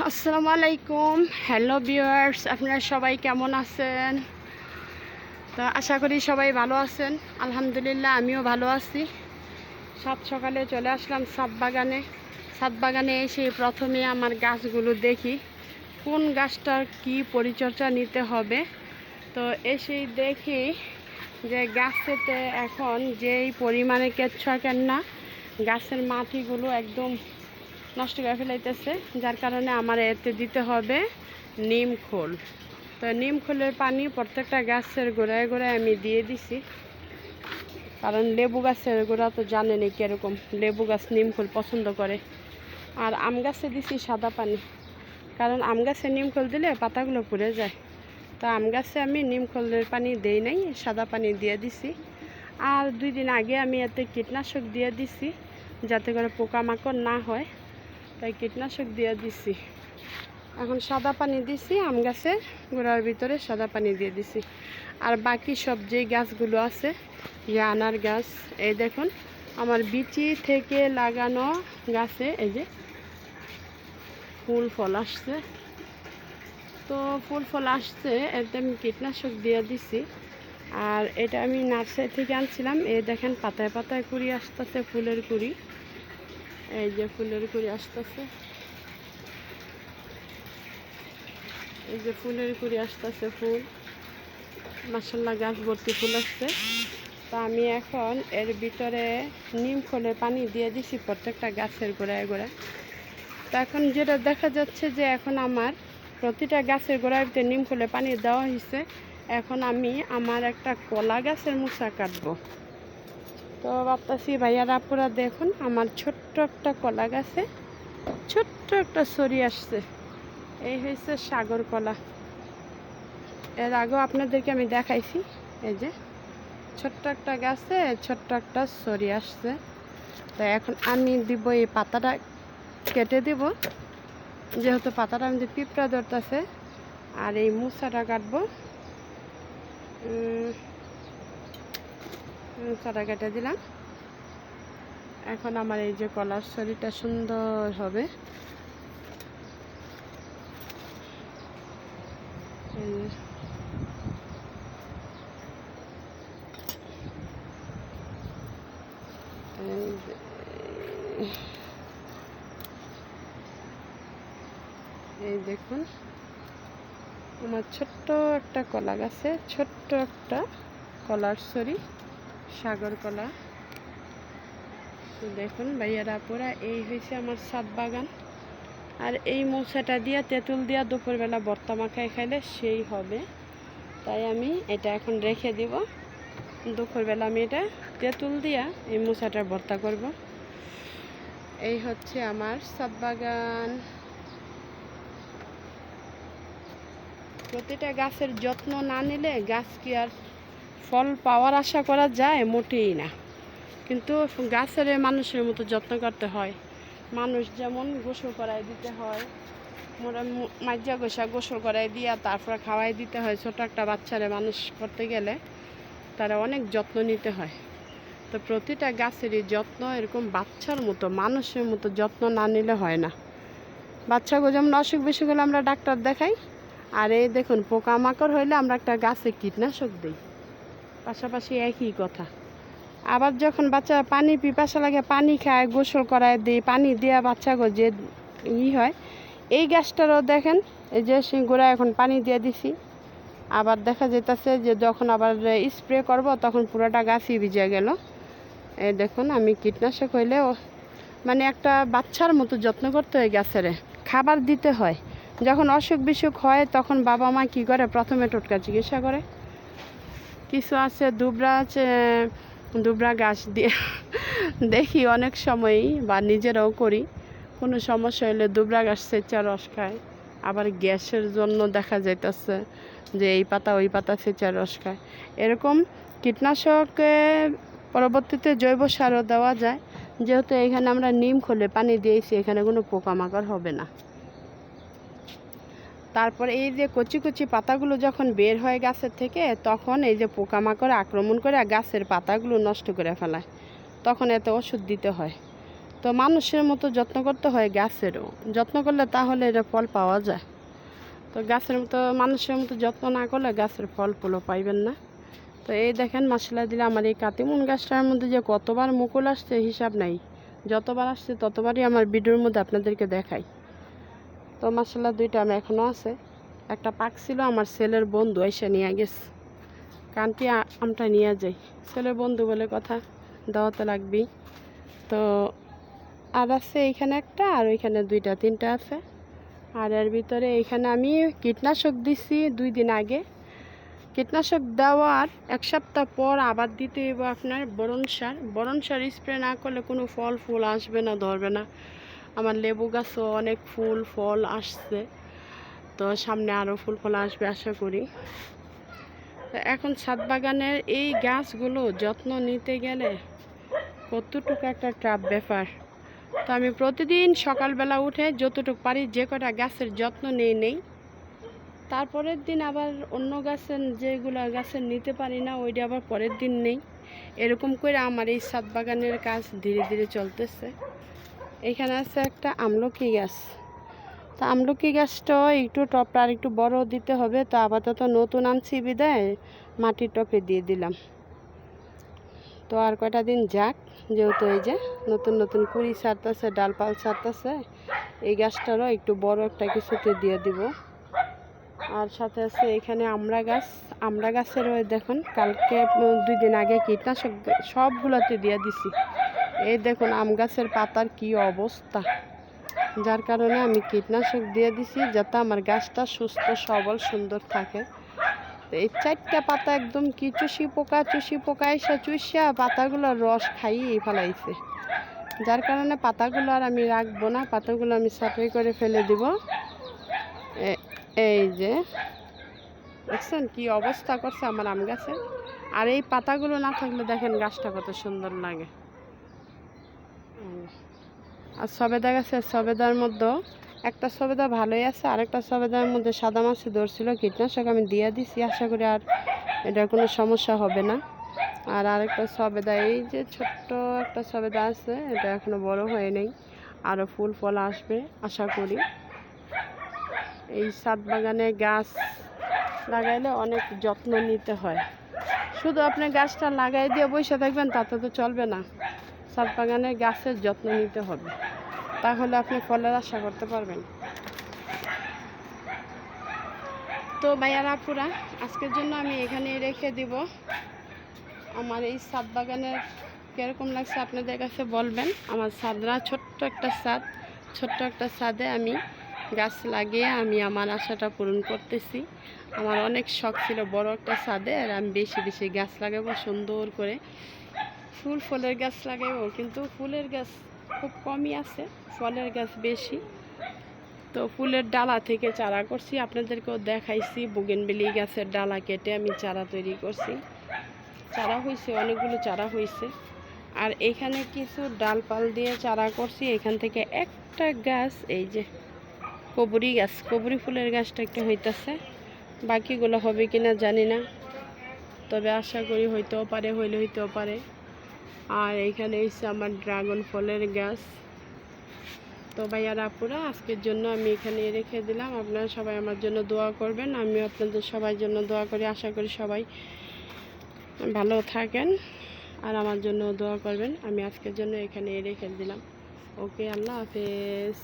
আসসালামু আলাইকুম। Hello viewers, আপনারা সবাই কেমন আছেন? তো আশা করি সবাই ভালো আছেন। আলহামদুলিল্লাহ আমিও ভালো আছি। সাত সকালে চলে আসলাম ছাদ বাগানে এসে প্রথমে আমার গাছগুলো দেখি কোন গাছটার কি পরিচর্যা নিতে হবে। তো এসেই দেখি যে গাছেতে এখন যেই পরিমাণে কেচ্ছাকেন না, গাছের মাটিগুলো একদম নষ্ট করে ফেলাইতেছে, যার কারণে আমার এতে দিতে হবে নিম খোল। তো নিম খোলের পানি প্রত্যেকটা গাছের গোড়ায় গোড়ায় আমি দিয়ে দিছি, কারণ লেবু গাছের গোড়া তো জানেনই কীরকম, লেবু গাছ নিম খোল পছন্দ করে। আর আম গাছে দিছি সাদা পানি, কারণ আম গাছে নিম খোল দিলে পাতাগুলো পুড়ে যায়। তা আম গাছে আমি নিম খোলের পানি দেই নাই, সাদা পানি দিয়ে দিছি। আর 2 দিন আগে আমি এতে কীটনাশক দিয়ে দিছি, যাতে করে পোকামাকড় না হয়, তাই কীটনাশক দিয়ে দিছি। এখন সাদা পানি দিছি, আম গাছের গোড়ার ভিতরে সাদা পানি দিয়ে দিছি। আর বাকি সব যে গাছগুলো আছে, আনার গাছ, এই দেখুন আমার বিচি থেকে লাগানো গাছে এই যে ফুল ফল আসছে। তো ফুল ফল আসছে, এতে আমি কীটনাশক দিয়ে দিছি। আর এটা আমি নার্সারি থেকে আনছিলাম। এই দেখেন পাতায় পাতায় কুড়ি আসতেছে, ফুলের কুড়ি, এই যে ফুলের কুড়ি আসতেছে, এই যে ফুলের কুড়ি আসতেছে, ফুল মাশাআল্লাহ গাছ ভর্তি ফুল আসছে। তো আমি এখন এর ভিতরে নিম খোলের পানি দিয়ে দিছি প্রত্যেকটা গাছের গোড়ায় গোড়ায়। তো এখন যেটা দেখা যাচ্ছে যে এখন আমার প্রতিটা গাছের গোড়ায় নিম খোলের পানি দেওয়া হয়েছে। এখন আমি আমার একটা কলা গাছের মুচা কাটবো। তো ভাবতেছি ভাইয়ারা আপুরা দেখুন, আমার ছোট্ট একটা কলা গাছে ছোট্ট একটা ছড়ি আসছে। এই হয়েছে সাগর কলা। এর আগেও আপনাদেরকে আমি দেখাইছি, এই যে ছোট্ট একটা গাছে ছোট্ট একটা ছড়ি আসছে। তো এখন আমি দিব এই পাতাটা কেটে দিব, যেহেতু পাতাটা আমি পিঁপড়া ধরতেছে। আর এই মুচাটা কাটবো, মুচাটা কেটে দিলাম। এখন আমার এই যে কলার ছড়িটা সুন্দর হবে। এই দেখুন আমার ছোট্ট একটা কলা গাছে ছোট্ট একটা কলার ছড়ি, সাগর কলা। দেখুন ভাইয়ারা আপুরা, এই হয়েছে আমার ছাদ বাগান। আর এই মশাটা দিয়া তেঁতুল দিয়া দুপুরবেলা ভর্তা মাখায় খাইলে সেই হবে। তাই আমি এটা এখন রেখে দিব, দুপুরবেলা আমি এটা তেঁতুল দিয়া এই মশাটার ভর্তা করব। এই হচ্ছে আমার ছাদ বাগান। প্রতিটা গাছের যত্ন না নিলে গাছ কি আর ফল পাওয়ার আশা করা যায়? মোটেই না। কিন্তু গাছের মানুষের মতো যত্ন করতে হয়। মানুষ যেমন গোসল করাই দিতে হয়, মাজ্জা গোসল করাই দিয়া তারপরে খাওয়াই দিতে হয়। ছোট একটা বাচ্চারে মানুষ করতে গেলে তারা অনেক যত্ন নিতে হয়। তো প্রতিটা গাছেরই যত্ন এরকম বাচ্চার মতো, মানুষের মতো যত্ন না নিলে হয় না। বাচ্চাগুলো যেমন অসুখ বিসুখ হলে আমরা ডাক্তার দেখাই, আর এই দেখুন পোকামাকড় হইলে আমরা একটা গাছে কীটনাশক দিই, পাশাপাশি একই কথা। আবার যখন বাচ্চা পানি পিপাসা লাগে, পানি খায়, গোসল করায় দিই, পানি দেওয়া বাচ্চাগো যে হয়। এই গাছটারও দেখেন, এই যে সেই গোড়ায় এখন পানি দিয়ে দিছি। আবার দেখা যেতেছে যে যখন আবার স্প্রে করব তখন পুরোটা গাছই ভিজে গেল। এই দেখুন আমি কীটনাশক হইলে মানে একটা বাচ্চার মতো যত্ন করতে হয়। গাছের খাবার দিতে হয়। যখন অসুখ বিসুখ হয় তখন বাবা মা কী করে, প্রথমে টোটকা চিকিৎসা করে। কিছু আছে দুবরা গাছ দিয়ে দেখি অনেক সময়ই, বা নিজেরাও করি, কোনো সমস্যা হলে দুবরা গাছ সেচা রস খায়। আবার গ্যাসের জন্য দেখা যাইতেছে যে এই পাতা ওই পাতা সেচা রস খায়। এরকম কীটনাশক পরবর্তীতে জৈব সারও দেওয়া যায়। যেহেতু এখানে আমরা নিম খোলে পানি দিয়েছি, এখানে কোনো পোকামাকড় হবে না। তারপর এই যে কচি কচি পাতাগুলো যখন বের হয় গাছের থেকে, তখন এই যে পোকামাকড় আক্রমণ করে গাছের পাতাগুলো নষ্ট করে ফেলায়, তখন এতে ওষুধ দিতে হয়। তো মানুষের মতো যত্ন করতে হয় গাছেরও, যত্ন করলে তাহলে এটা ফল পাওয়া যায়। তো গাছের মতো মানুষের মতো যত্ন না করলে গাছের ফল ফুলও পাইবেন না। তো এই দেখেন মাসাল্লাহ দিলে আমার এই কাতিমুন গাছটার মধ্যে যে কতবার মুকুল আসছে হিসাব নাই, যতবার আসছে ততবারই আমার ভিডিওর মধ্যে আপনাদেরকে দেখাই। তো মাসাল্লাহ দুইটা আমি এখনও আছে, একটা পাক ছিল আমার ছেলের বন্ধু এসে নিয়ে গেছে, কানটি আমটা নিয়ে যাই, ছেলের বন্ধু বলে কথা, দেওয়াতে লাগবেই। তো আর আছে এইখানে একটা, আর ওইখানে দুইটা তিনটা আছে। আর এর ভিতরে এইখানে আমি কীটনাশক দিছি 2 দিন আগে। কীটনাশক দেওয়ার 1 সপ্তাহ পর আবার দিতে হইব আপনার বোরন সার স্প্রে না করলে কোনো ফল ফুল আসবে না, ধরবে না। আমার লেবু গাছও অনেক ফুল ফল আসছে, তো সামনে আরও ফুল ফল আসবে আশা করি। তো এখন ছাদ বাগানের এই গাছগুলো যত্ন নিতে গেলে কতটুকু একটা টাফ ব্যাপার। তো আমি প্রতিদিন সকালবেলা উঠে যতটুকু পারি যে কটা গাছের যত্ন নেই, তারপরের দিন আবার অন্য গাছের যেগুলো গাছের নিতে পারি না ওইটা আবার পরের দিন নেই। এরকম করে আমার এই ছাদ বাগানের কাজ ধীরে ধীরে চলতেছে। এখানে আছে একটা আমলকি গাছ, তো আমলকি গাছটাও একটু টপটা আর একটু বড় দিতে হবে। তো আপাতত নতুন আনছি বিদায় মাটির টপে দিয়ে দিলাম। তো আর কয়টা দিন যাক, যেহেতু এই যে নতুন নতুন কুড়ি ছাড়তেছে, ডালপাল ছাড়তেছে, এই গাছটারও একটু বড় একটা কিছুতে দিয়ে দিব। আর সাথে আছে এখানে আমরা গাছের ওই দেখুন কালকে 2 দিন আগে কীটনাশক সবগুলোতে দিয়ে দিছি। এই দেখুন আম গাছের পাতার কি অবস্থা, যার কারণে আমি কীটনাশক দিয়ে দিছি যাতে আমার গাছটা সুস্থ সবল সুন্দর থাকে। তো এই 4টা পাতা একদম কি চুষি পোকা এসে চুষিয়া পাতাগুলোর রস খাইয়ে ফেলাইছে, যার কারণে পাতাগুলো আর আমি রাখবো না, পাতাগুলো আমি সাফাই করে ফেলে দিব। এই যে দেখছেন কি অবস্থা করছে আমার আম গাছে। আর এই পাতাগুলো না থাকলে দেখেন গাছটা কত সুন্দর লাগে। আর সবেদা গাছে, সবেদার মধ্যে একটা সবেদা ভালোই আছে, আরেকটা সবেদার মধ্যে সাদা মাছি ধরছিল, কীটনাশক আমি দিয়ে দিছি, আশা করি আর এটার কোনো সমস্যা হবে না। আর আরেকটা সবেদা, এই যে ছোট্ট একটা সবেদা আছে, এটা এখনো বড় হয় নাই, আরও ফুল ফল আসবে আশা করি। এই ছাদ বাগানে গাছ লাগাইলে অনেক যত্ন নিতে হয়, শুধু আপনি গাছটা লাগাই দিয়ে বসে থাকবেন তাতে তো চলবে না। ছাদ বাগানে গাছের যত্ন নিতে হবে, তাহলে আপনি ফলের আশা করতে পারবেন। তো ভাইয়ারা আপুরা, আজকের জন্য আমি এখানে রেখে দিব। আমার এই ছাদ বাগানের কীরকম লাগছে আপনাদের কাছে বলবেন। আমার ছাদরা ছোট্ট একটা ছাদে আমি গাছ লাগিয়ে আমি আমার আশাটা পূরণ করতেছি। আমার অনেক শখ ছিল বড় একটা ছাদে, আর আমি বেশি বেশি গাছ লাগাবো, সুন্দর করে ফুল ফলের গাছ লাগাবো, কিন্তু ফুলের গাছ খুব কমই আছে, ফলের গাছ বেশি। তো ফুলের ডালা থেকে চারা করছি, আপনাদেরকেও দেখাইছি, বুগেনভেলি গাছের ডালা কেটে আমি চারা তৈরি করছি। চারা হয়েছে, অনেকগুলো চারা হয়েছে। আর এখানে কিছু ডালপাল দিয়ে চারা করছি, এখান থেকে একটা গাছ, এই যে কবুরি ফুলের গাছটা একটা হইতেছে, বাকিগুলো হবে কিনা জানি না, তবে আশা করি হইতেও পারে, হইতেও পারে। আর এইখানে হচ্ছে আমার ড্রাগন ফলের গাছ। তো ভাইয়ারা আপুরা, আজকের জন্য আমি এখানে রেখে দিলাম। আপনারা সবাই আমার জন্য দোয়া করবেন, আমিও আপনাদের সবার জন্য দোয়া করি। আশা করি সবাই ভালো থাকেন আর আমার জন্য দোয়া করবেন। আমি আজকের জন্য এখানে রেখে দিলাম। ওকে, আল্লাহ হাফেজ।